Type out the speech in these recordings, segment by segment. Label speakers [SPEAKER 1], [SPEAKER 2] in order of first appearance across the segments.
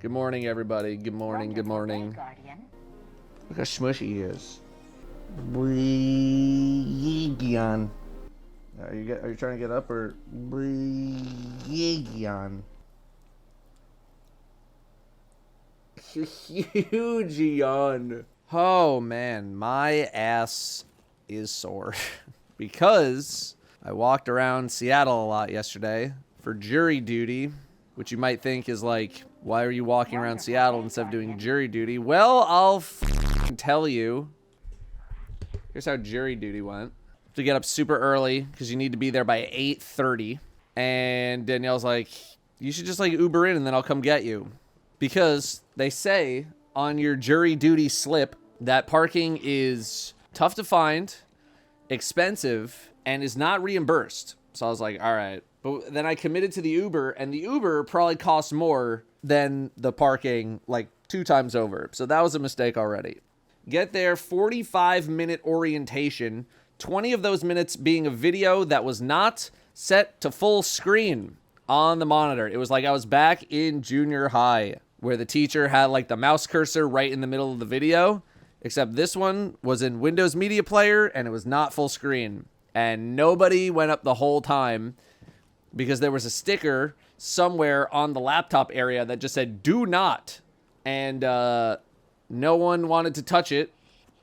[SPEAKER 1] Good morning, everybody. Good morning, good morning. Look how smushy he is. Breegion. Are you trying to get up or Breegion? Huge yawn. Oh man, my ass is sore because I walked around Seattle a lot yesterday for jury duty, which you might think is like, why are you walking around Seattle instead of doing jury duty? Well, I'll tell you. Here's how jury duty went. To get up super early because you need to be there by 8:30. And Danielle's like, you should just like Uber in and then I'll come get you. Because they say on your jury duty slip that parking is tough to find, expensive, and is not reimbursed. So I was like, all right. But then I committed to the Uber, and the Uber probably costs more than the parking like 2 times over. So that was a mistake already. Get there, 45-minute orientation, 20 of those minutes being a video that was not set to full screen on the monitor. It was like I was back in junior high, where the teacher had like the mouse cursor right in the middle of the video, except this one was in Windows Media Player and it was not full screen. And nobody went up the whole time because there was a sticker somewhere on the laptop area that just said, do not. And no one wanted to touch it,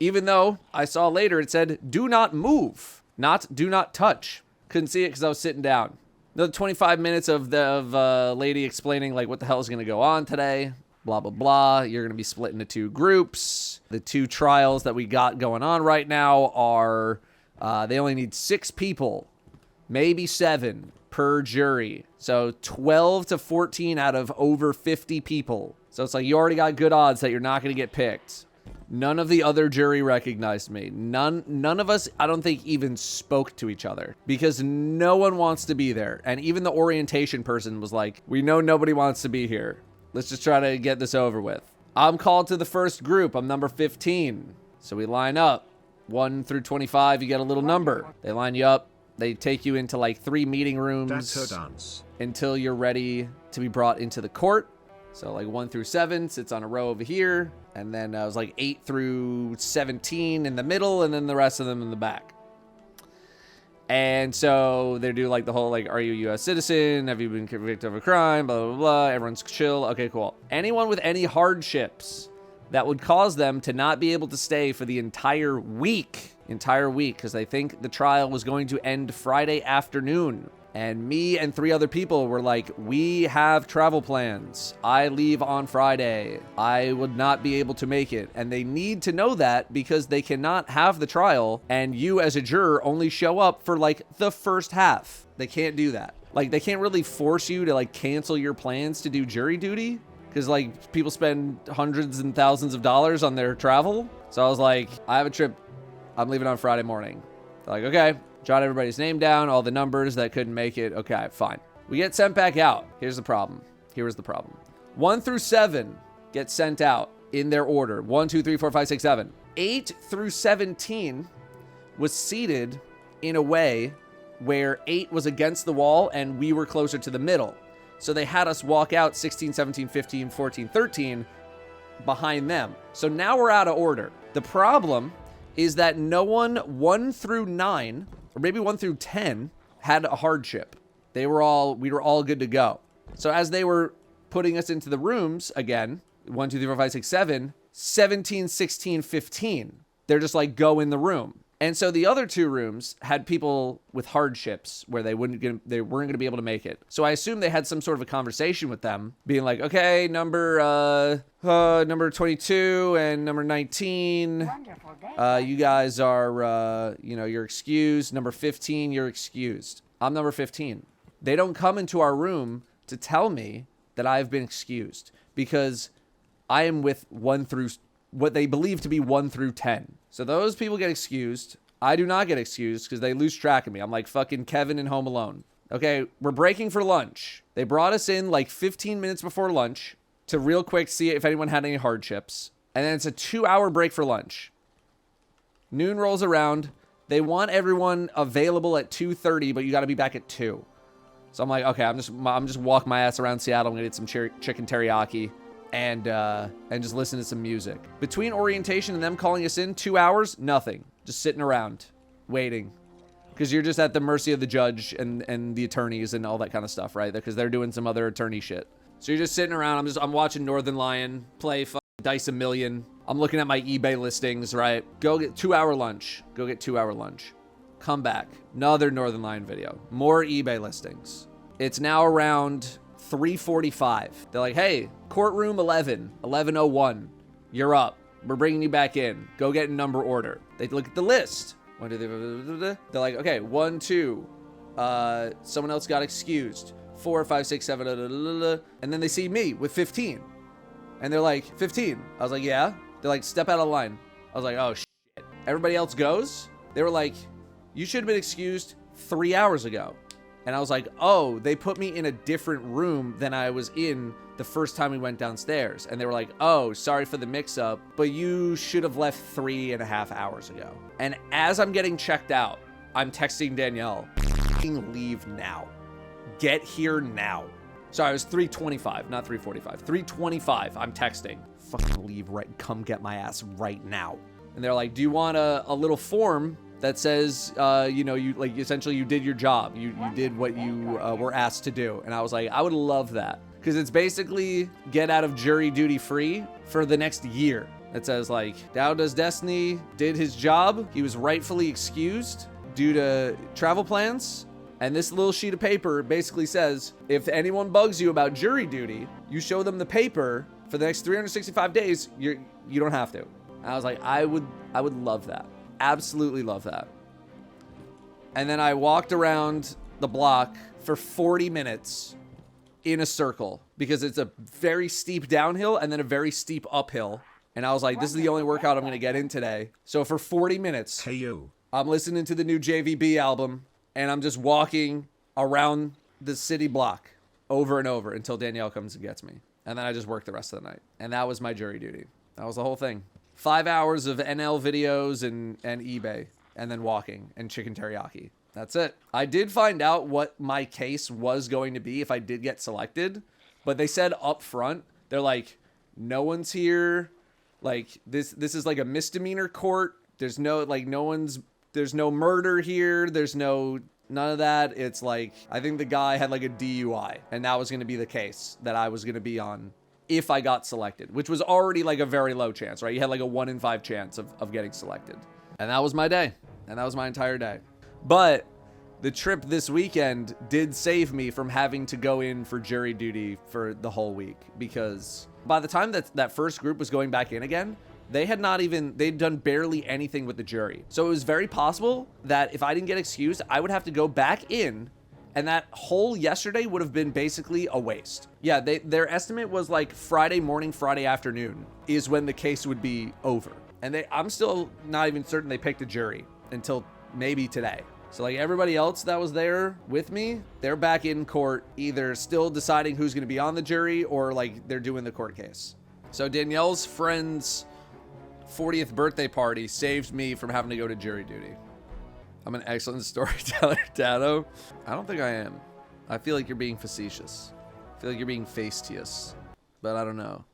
[SPEAKER 1] even though I saw later it said, do not move, not do not touch. Couldn't see it because I was sitting down. Another 25 minutes of the lady explaining like what the hell is going to go on today. Blah, blah, blah. You're going to be split into 2 groups. The 2 trials that we got going on right now are, they only need 6 people, maybe 7 per jury. So 12 to 14 out of over 50 people. So it's like you already got good odds that you're not going to get picked. None of the other jury recognized me. None of us, I don't think, even spoke to each other because no one wants to be there. And even the orientation person was like, we know nobody wants to be here. Let's just try to get this over with. I'm called to the first group. I'm number 15. So we line up. 1 through 25, you get a little number. They line you up. They take you into like 3 meeting rooms
[SPEAKER 2] Datto dance
[SPEAKER 1] until you're ready to be brought into the court. So like 1 through 7 sits on a row over here. And then I was like 8 through 17 in the middle, and then the rest of them in the back. And so they do like the whole like, are you a U.S. citizen? Have you been convicted of a crime? Blah, blah, blah. Everyone's chill. Okay, cool. Anyone with any hardships that would cause them to not be able to stay for the entire week, because they think the trial was going to end Friday afternoon. And me and 3 other people were like, we have travel plans. I leave on Friday. I would not be able to make it. And they need to know that because they cannot have the trial and you as a juror only show up for like the first half. They can't do that. Like they can't really force you to like cancel your plans to do jury duty because like people spend hundreds and thousands of dollars on their travel. So I was like, I have a trip. I'm leaving on Friday morning. They're like, okay. Jot everybody's name down, all the numbers that couldn't make it. Okay, fine. We get sent back out. Here's the problem. Here was the problem. 1 through 7 get sent out in their order. 1, 2, 3, 4, 5, 6, 7. 8 through 17 was seated in a way where 8 was against the wall and we were closer to the middle. So they had us walk out 16, 17, 15, 14, 13 behind them. So now we're out of order. The problem is that no one 1 through 9, or maybe 1 through 10, had a hardship. We were all good to go. So as they were putting us into the rooms again, 1, 2, 3, 4, 5, 6, 7, 17, 16, 15, they're just like, go in the room. And so the other 2 rooms had people with hardships where they weren't going to be able to make it. So I assume they had some sort of a conversation with them, being like, okay, number 22 and number 19, you guys are, you're excused. Number 15, you're excused. I'm number 15. They don't come into our room to tell me that I've been excused because I am with 1 through what they believe to be 1 through 10. So those people get excused. I do not get excused because they lose track of me. I'm like fucking Kevin in Home Alone. Okay, we're breaking for lunch. They brought us in like 15 minutes before lunch to real quick see if anyone had any hardships. And then it's a 2-hour break for lunch. Noon rolls around. They want everyone available at 2:30, but you got to be back at 2. So I'm like, okay, I'm just walking my ass around Seattle. I'm gonna get some chicken teriyaki. and just listen to some music. Between orientation and them calling us in, 2 hours, nothing. Just sitting around, waiting. Because you're just at the mercy of the judge and the attorneys and all that kind of stuff, right? Because they're doing some other attorney shit. So you're just sitting around. I'm watching Northern Lion play Dice a Million. I'm looking at my eBay listings, right? Go get 2 hour lunch. Go get 2 hour lunch. Come back. Another Northern Lion video. More eBay listings. It's now around 3:45. They're like, hey, courtroom 1101. You're up. We're bringing you back in. Go get a number order. They look at the list. They're like, okay, 1, 2. Someone else got excused. 4, 5, 6, 7. And then they see me with 15. And they're like, 15. I was like, yeah. They're like, step out of line. I was like, oh, shit. Everybody else goes. They were like, you should have been excused 3 hours ago. And I was like, oh, they put me in a different room than I was in the first time we went downstairs. And they were like, oh, sorry for the mix-up, but you should have left 3.5 hours ago. And as I'm getting checked out, I'm texting Danielle, leave now. Get here now. Sorry, it was 3:25, not 3:45. 3:25, I'm texting. Fucking leave right, come get my ass right now. And they're like, do you want a little form that says, you know, you like essentially you did your job. You did what you were asked to do. And I was like, I would love that. Because it's basically get out of jury duty free for the next year. It says like, Dow Does Destiny did his job. He was rightfully excused due to travel plans. And this little sheet of paper basically says, if anyone bugs you about jury duty, you show them the paper for the next 365 days, you don't have to. And I was like, I would love that. Absolutely love that. And then I walked around the block for 40 minutes in a circle because it's a very steep downhill and then a very steep uphill. And I was like, this is the only workout I'm going to get in today. So for 40 minutes,
[SPEAKER 2] hey, you.
[SPEAKER 1] I'm listening to the new JVB album and I'm just walking around the city block over and over until Danielle comes and gets me. And then I just worked the rest of the night. And that was my jury duty. That was the whole thing. 5 hours of NL videos and eBay, and then walking and chicken teriyaki. That's it. I did find out what my case was going to be if I did get selected, but they said up front, they're like, no one's here. Like this is like a misdemeanor court. There's no there's no murder here. There's none of that. It's like, I think the guy had like a DUI and that was going to be the case that I was going to be on if I got selected, which was already like a very low chance, right? You had like a 1 in 5 chance of getting selected. And that was my day. And that was my entire day. But the trip this weekend did save me from having to go in for jury duty for the whole week, because by the time that first group was going back in again, they'd done barely anything with the jury. So it was very possible that if I didn't get excused, I would have to go back in. And that whole yesterday would have been basically a waste. Yeah, their estimate was like Friday morning, Friday afternoon is when the case would be over. And I'm still not even certain they picked a jury until maybe today. So like everybody else that was there with me, they're back in court, either still deciding who's going to be on the jury or like they're doing the court case. So Danielle's friend's 40th birthday party saved me from having to go to jury duty. I'm an excellent storyteller, Datto. I don't think I am. I feel like you're being facetious. I feel like you're being fastidious. But I don't know.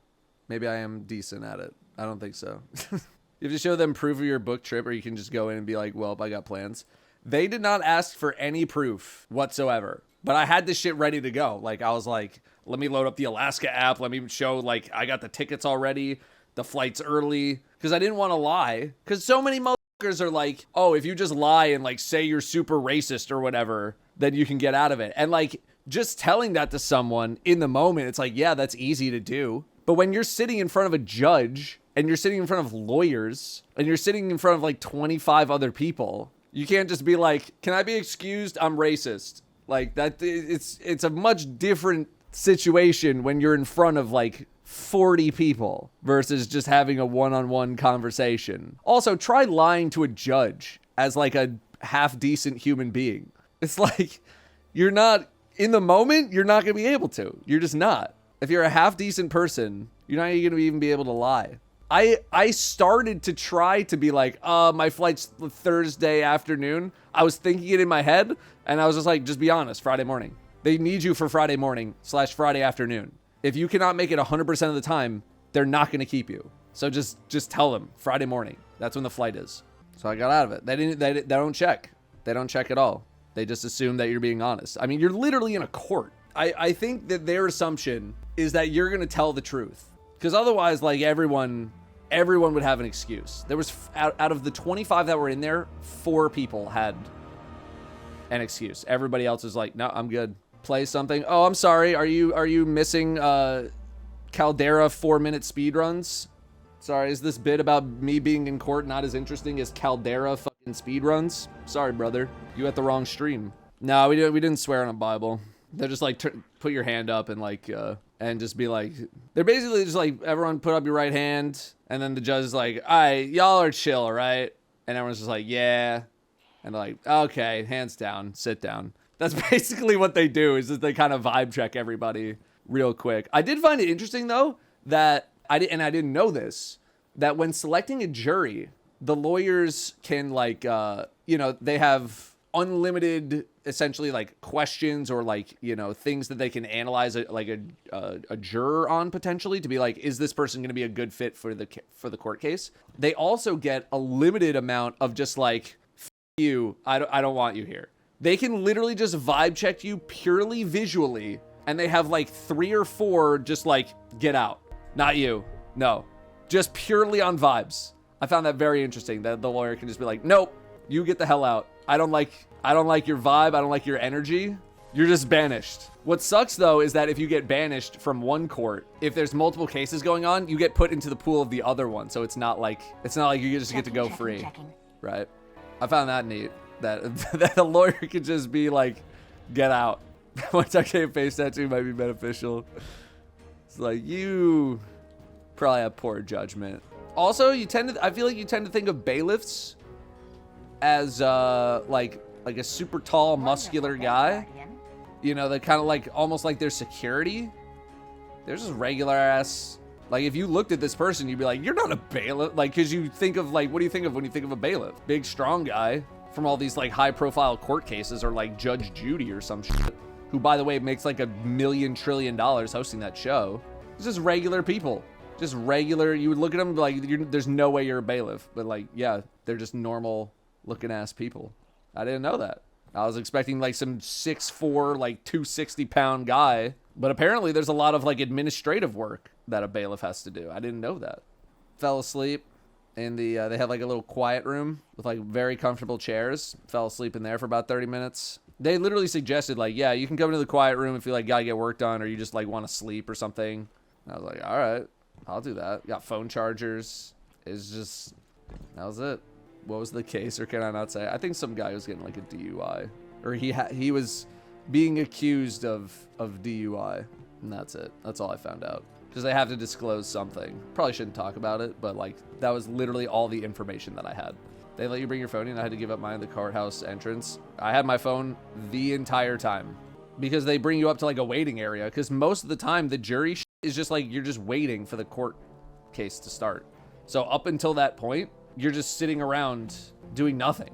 [SPEAKER 1] Maybe I am decent at it. I don't think so. You have to show them proof of your book trip, or you can just go in and be like, well, I got plans. They did not ask for any proof whatsoever. But I had this shit ready to go. Like, I was like, let me load up the Alaska app. Let me show, like, I got the tickets already. The flight's early. Because I didn't want to lie. Because so many are like, oh, if you just lie and like say you're super racist or whatever, then you can get out of it. And like just telling that to someone in the moment, it's like, yeah, that's easy to do. But when you're sitting in front of a judge and you're sitting in front of lawyers and you're sitting in front of like 25 other people, you can't just be like, can I be excused? I'm racist. Like that. It's a much different situation when you're in front of like 40 people versus just having a one-on-one conversation. Also, try lying to a judge as like a half decent human being. It's like, you're not in the moment, you're not going to be able to. You're just not. If you're a half decent person, you're not going to even be able to lie. I started to try to be like, my flight's Thursday afternoon. I was thinking it in my head and I was just like, just be honest, Friday morning. They need you for Friday morning / Friday afternoon. If you cannot make it 100% of the time, they're not going to keep you. So just tell them Friday morning. That's when the flight is. So I got out of it. They don't check. They don't check at all. They just assume that you're being honest. I mean, you're literally in a court. I think that their assumption is that you're going to tell the truth. Because otherwise, like, everyone would have an excuse. There was, out of the 25 that were in there, 4 people had an excuse. Everybody else was like, no, I'm good. Play something. Oh, I'm sorry. Are you missing Caldera 4-minute speed runs? Sorry, is this bit about me being in court not as interesting as Caldera fucking speed runs? Sorry, brother. You at the wrong stream. No, we didn't swear on a Bible. They're just like, put your hand up and like, and just be like, they're basically just like, everyone put up your right hand. And then the judge is like, all right, y'all are chill, right? And everyone's just like, yeah. And they're like, okay, hands down, sit down. That's basically what they do, is that they kind of vibe check everybody real quick. I did find it interesting though, that I didn't know this, that when selecting a jury, the lawyers can like, they have unlimited, essentially, like, questions or like, things that they can analyze a juror on, potentially, to be like, is this person going to be a good fit for the court case? They also get a limited amount of just like, F you, I don't want you here. They can literally just vibe check you purely visually, and they have like 3 or 4 just like, get out. Not you. No. Just purely on vibes. I found that very interesting, that the lawyer can just be like, nope, you get the hell out. I don't like your vibe. I don't like your energy. You're just banished. What sucks though is that if you get banished from one court, if there's multiple cases going on, you get put into the pool of the other one. So it's not like you just get to go free. Right? I found that neat, that the lawyer could just be like, get out. Once I get a face tattoo might be beneficial. It's like, you probably have poor judgment. Also, I feel like you tend to think of bailiffs as like a super tall, muscular guy. They're kind of like, almost like their security. They're just regular ass. Like, if you looked at this person, you'd be like, you're not a bailiff. Like, because you think of, like, what do you think of when you think of a bailiff? Big, strong guy from all these like high profile court cases, or like Judge Judy or some shit, who, by the way, makes like $1 million trillion hosting that show. It's just regular people. Just regular. You would look at them and be like, there's no way you're a bailiff. But like, yeah, they're just normal looking ass people. I didn't know that. I was expecting like some 6'4", like 260 pound guy. But apparently there's a lot of like administrative work that a bailiff has to do. I didn't know that. Fell asleep in the, they have like a little quiet room with like very comfortable chairs. Fell asleep in there for about 30 minutes. They literally suggested like, yeah, you can come into the quiet room if you like gotta get work done, or you just like want to sleep or something. And I was like, all right, I'll do that. Got phone chargers. That was it. What was the case, or can I not say? I think some guy was getting like a DUI, or he was being accused of DUI, and that's it. That's all I found out. Because they have to disclose something. Probably shouldn't talk about it, but like, that was literally all the information that I had. They let you bring your phone in. I had to give up mine at the courthouse entrance. I had my phone the entire time, because they bring you up to like a waiting area. Because most of the time the jury is just like, you're just waiting for the court case to start. So up until that point, you're just sitting around doing nothing.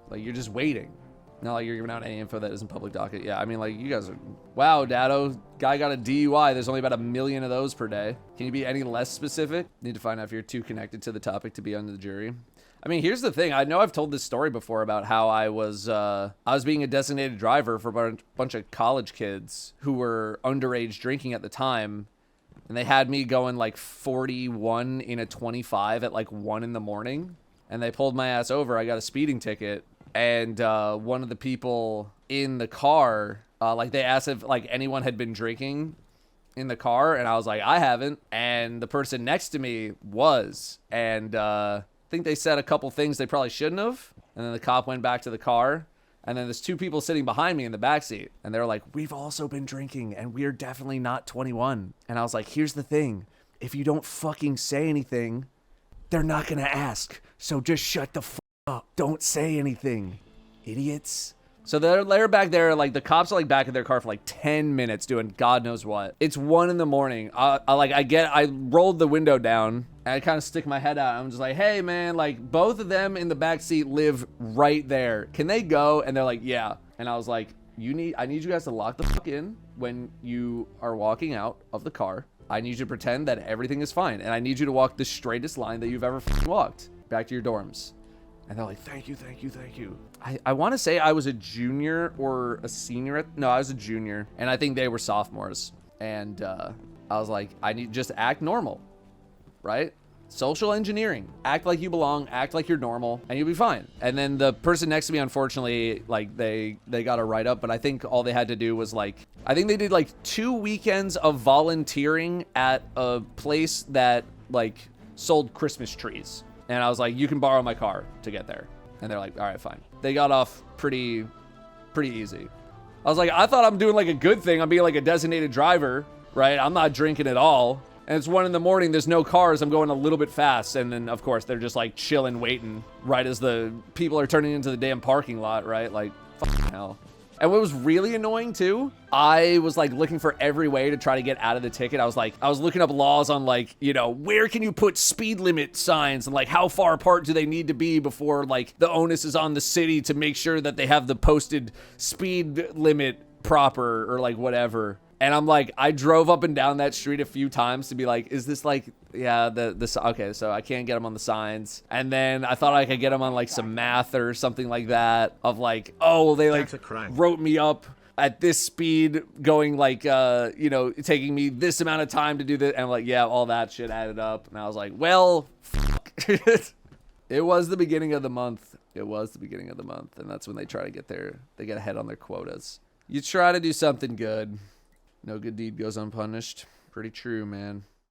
[SPEAKER 1] Like, you're just waiting. Not like you're giving out any info that isn't public docket. Yeah, I mean, like, you guys are... Wow, Datto. Guy got a DUI. There's only about 1 million of those per day. Can you be any less specific? Need to find out if you're too connected to the topic to be on the jury. I mean, here's the thing. I know I've told this story before about how I was being a designated driver for a bunch of college kids who were underage drinking at the time. And they had me going like 41 in a 25 at like 1 in the morning. And they pulled my ass over. I got a speeding ticket. And one of the people in the car, like, they asked if like anyone had been drinking in the car. And I was like, I haven't. And the person next to me was. And I think they said a couple things they probably shouldn't have. And then the cop went back to the car. And then there's 2 people sitting behind me in the backseat. And they're like, we've also been drinking, and we're definitely not 21. And I was like, here's the thing. If you don't fucking say anything, they're not going to ask. So just shut the fuck up. Don't say anything, idiots. So they're back there. Like, the cops are like back in their car for like 10 minutes doing God knows what. It's 1 in the morning. I rolled the window down. And I kind of stick my head out. I'm just like, hey, man, like, both of them in the back seat live right there. Can they go? And they're like, yeah. And I was like, I need you guys to lock the fuck in. when you are walking out of the car, I need you to pretend that everything is fine. And I need you to walk the straightest line that you've ever walked back to your dorms. And they're like, thank you, thank you, thank you. I want to say I was a junior or a senior. No, I was a junior. And I think they were sophomores. And I was like, I need just act normal, right? Social engineering. Act like you belong, act like you're normal, and you'll be fine. And then the person next to me, unfortunately, like they got a write-up, but I think all they had to do was like, I think they did like 2 weekends of volunteering at a place that like sold Christmas trees. And I was like, you can borrow my car to get there. And they're like, all right, fine. They got off pretty easy. I was like, I thought I'm doing like a good thing. I'm being like a designated driver, right? I'm not drinking at all. And it's 1 a.m. There's no cars. I'm going a little bit fast. And then, of course, they're just like chilling, waiting right as the people are turning into the damn parking lot, right? Like, fucking hell. And what was really annoying too, I was like looking for every way to try to get out of the ticket. I was looking up laws on like, you know, where can you put speed limit signs and like how far apart do they need to be before like the onus is on the city to make sure that they have the posted speed limit proper or like whatever. And I'm like, I drove up and down that street a few times to be like, is this like, yeah, okay, so I can't get them on the signs. And then I thought I could get them on like some math or something like that of like, oh, well, they like wrote me up at this speed going like, you know, taking me this amount of time to do this. And I'm like, yeah, all that shit added up. And I was like, well, fuck. It was the beginning of the month. It was the beginning of the month. And that's when they try to get they get ahead on their quotas. You try to do something good. No good deed goes unpunished. Pretty true, man.